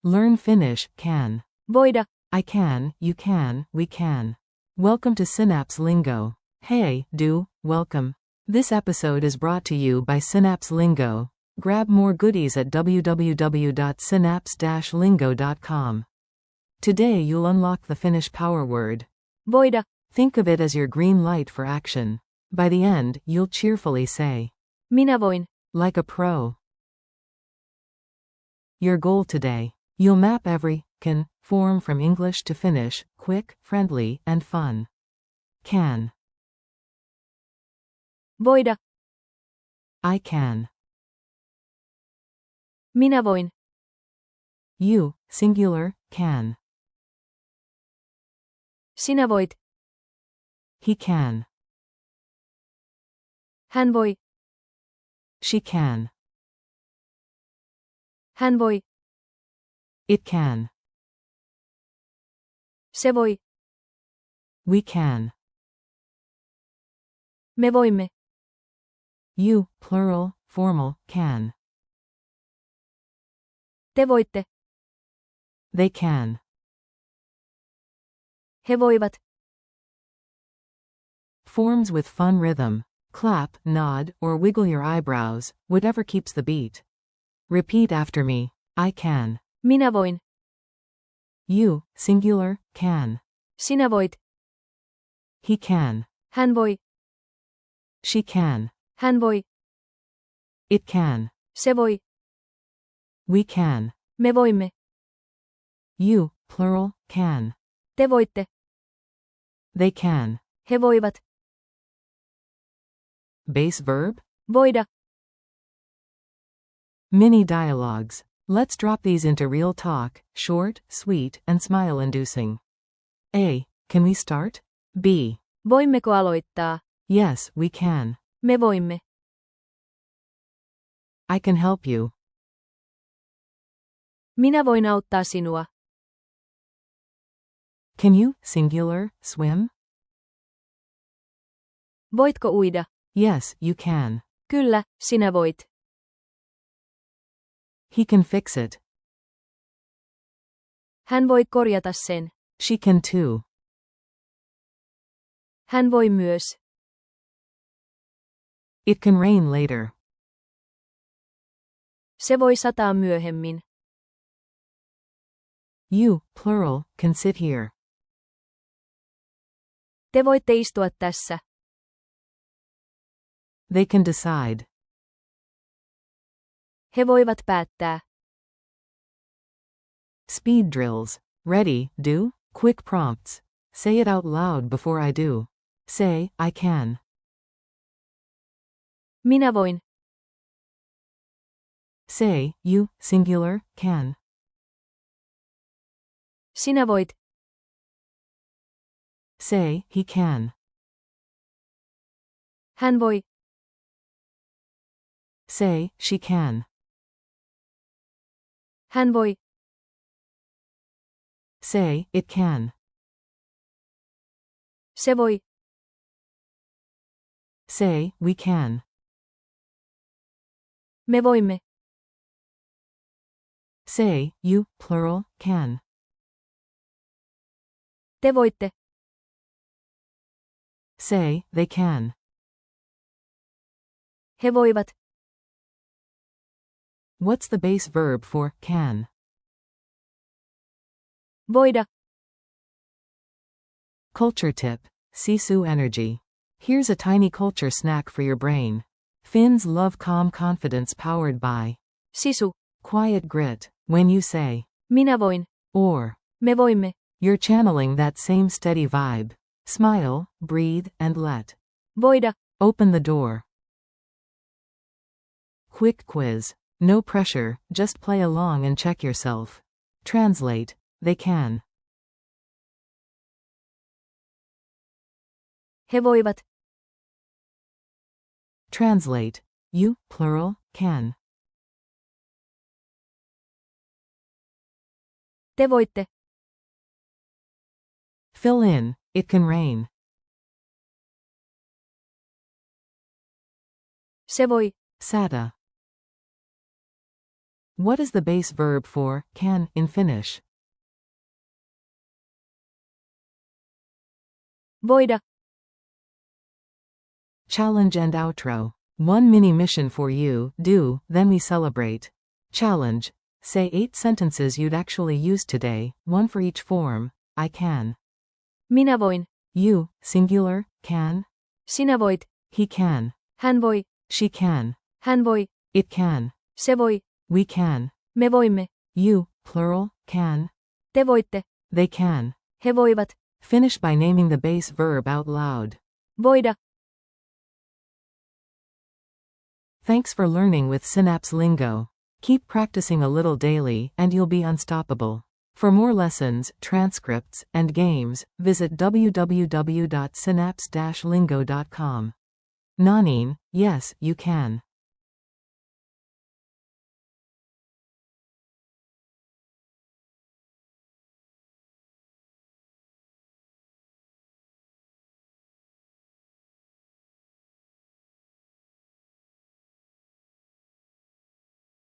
Learn Finnish, can. voida, I can, you can, we can. Welcome to Synapse Lingo. Hey, welcome. This episode is brought to you by Synapse Lingo. Grab more goodies at www.synapse-lingo.com. Today you'll unlock the Finnish power word. voida, Think of it as your green light for action. By the end, you'll cheerfully say, minä voin. like a pro. Your goal today. You'll map every can form from English to Finnish, quick, friendly, and fun. Can. Voida, I can. minä voin. You, singular, can. Sinä voit. He can. Hän voi. She can. Hän voi. It can. Se voi. We can. Me voimme. You, plural, formal, can. Te voitte. They can. He voivat. Forms with fun rhythm. Clap, nod, or wiggle your eyebrows, whatever keeps the beat. Repeat after me. I can. Minä voin. You, singular, can. Sinä voit. He can. Hän voi. She can. Hän voi. It can. Se voi. We can. Me voimme. You, plural, can. Te voitte. They can. He voivat. Base verb? Voida. Mini dialogues. Let's drop these into real talk, short, sweet, and smile-inducing. A. Can we start? B. Voimmeko aloittaa? Yes, we can. Me voimme. I can help you. Minä voin auttaa sinua. Can you, singular, swim? Voitko uida? Yes, you can. Kyllä, sinä voit. He can fix it. Hän voi korjata sen. She can too. Hän voi myös. It can rain later. Se voi sataa myöhemmin. You, plural, can sit here. Te voitte istua tässä. They can decide. He voivat päättää. Speed drills. Ready, do? Quick prompts. Say it out loud before I do. Say, I can. Minä voin. Say, you, singular, can. Sinä voit. Say, he can. Hän voi. Say, she can. Hän voi. Say, it can. Se voi. Say, we can. Me voimme. Say, you, plural, can. Te voitte. Say, they can. He voivat. What's the base verb for can? Voida. Culture tip. Sisu energy. Here's a tiny culture snack for your brain. Finns love calm confidence powered by Sisu. quiet grit. When you say, Minä voin. or, Me voimme. you're channeling that same steady vibe. Smile, breathe, and let. Voida. Open the door. Quick quiz. No pressure, just play along and check yourself. Translate. They can. He voivat. Translate. You, plural, can. Te voitte. Fill in. It can rain. Se voi. Sata. What is the base verb for can in Finnish? voida, Challenge and outro. One mini mission for you, do, then we celebrate. Challenge. Say 8 sentences you'd actually use today, one for each form. I can. minä voin, You, singular, can. sinä voit, He can. hän voi, She can. hän voi, It can. se voi, We can. me voimme, You, plural, can. te voitte, They can. he voivat, Finish by naming the base verb out loud. voida. Thanks for learning with Synapse Lingo. Keep practicing a little daily, and you'll be unstoppable. For more lessons, transcripts, and games, visit www.synapse-lingo.com. Nanin, yes, you can.